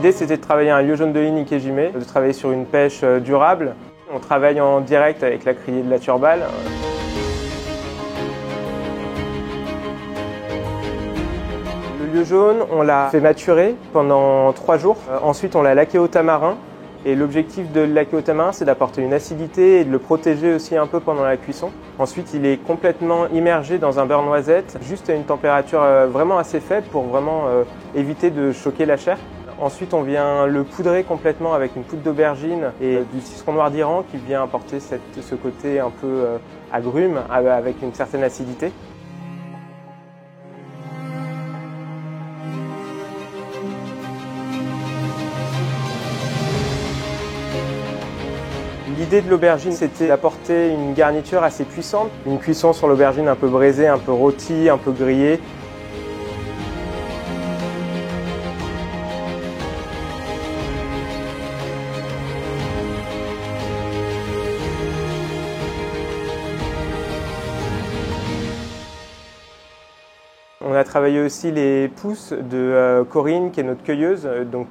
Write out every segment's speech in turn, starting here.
L'idée, c'était de travailler un lieu jaune de ligne Ikejime, de travailler sur une pêche durable. On travaille en direct avec la criée de la Turballe. Le lieu jaune, on l'a fait maturer pendant 3 jours. Ensuite, on l'a laqué au tamarin. Et l'objectif de le laquer au tamarin, c'est d'apporter une acidité et de le protéger aussi un peu pendant la cuisson. Ensuite, il est complètement immergé dans un beurre noisette, juste à une température vraiment assez faible pour vraiment éviter de choquer la chair. Ensuite, on vient le poudrer complètement avec une poudre d'aubergine et du citron noir d'Iran qui vient apporter ce côté un peu agrume avec une certaine acidité. L'idée de l'aubergine, c'était d'apporter une garniture assez puissante, une cuisson sur l'aubergine un peu braisée, un peu rôtie, un peu grillée. On a travaillé aussi les pousses de Corinne, qui est notre cueilleuse, donc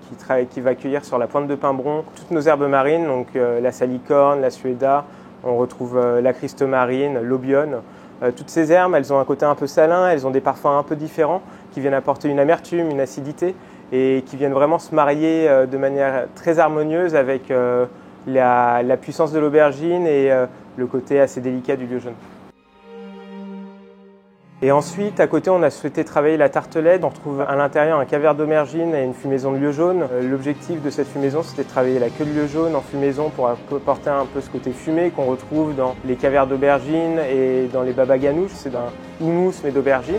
qui va cueillir sur la pointe de Pimbron toutes nos herbes marines, donc la salicorne, la suéda, on retrouve la criste marine, l'obione. Toutes ces herbes, elles ont un côté un peu salin, elles ont des parfums un peu différents, qui viennent apporter une amertume, une acidité, et qui viennent vraiment se marier de manière très harmonieuse avec la puissance de l'aubergine et le côté assez délicat du lieu jaune. Et ensuite, à côté, on a souhaité travailler la tartelette. On retrouve à l'intérieur un caviar d'aubergine et une fumaison de lieu jaune. L'objectif de cette fumaison, c'était de travailler la queue de lieu jaune en fumaison pour apporter un peu ce côté fumé qu'on retrouve dans les caviars d'aubergine et dans les baba ganoush. C'est un houmous mais d'aubergine.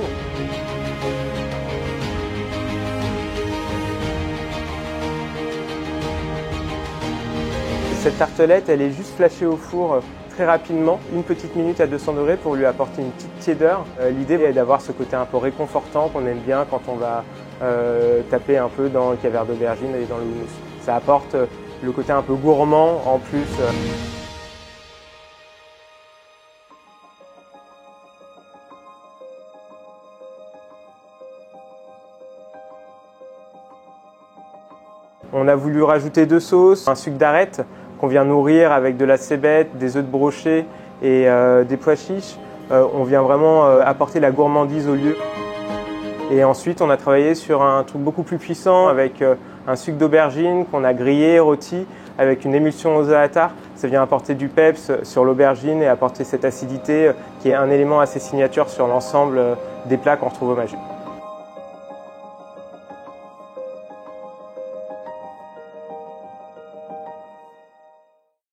Cette tartelette, elle est juste flashée au four très rapidement, 1 petite minute à 200 degrés pour lui apporter une petite tiédeur. L'idée est d'avoir ce côté un peu réconfortant qu'on aime bien quand on va taper un peu dans le caviar d'aubergine et dans le houmous. Ça apporte le côté un peu gourmand en plus. On a voulu rajouter 2 sauces, un sucre d'arête qu'on vient nourrir avec de la cébette, des œufs de brochet et des pois chiches. On vient vraiment apporter la gourmandise au lieu. Et ensuite, on a travaillé sur un truc beaucoup plus puissant avec un sucre d'aubergine qu'on a grillé, rôti, avec une émulsion au za'atar. Ça vient apporter du peps sur l'aubergine et apporter cette acidité qui est un élément assez signature sur l'ensemble des plats qu'on retrouve au Maju.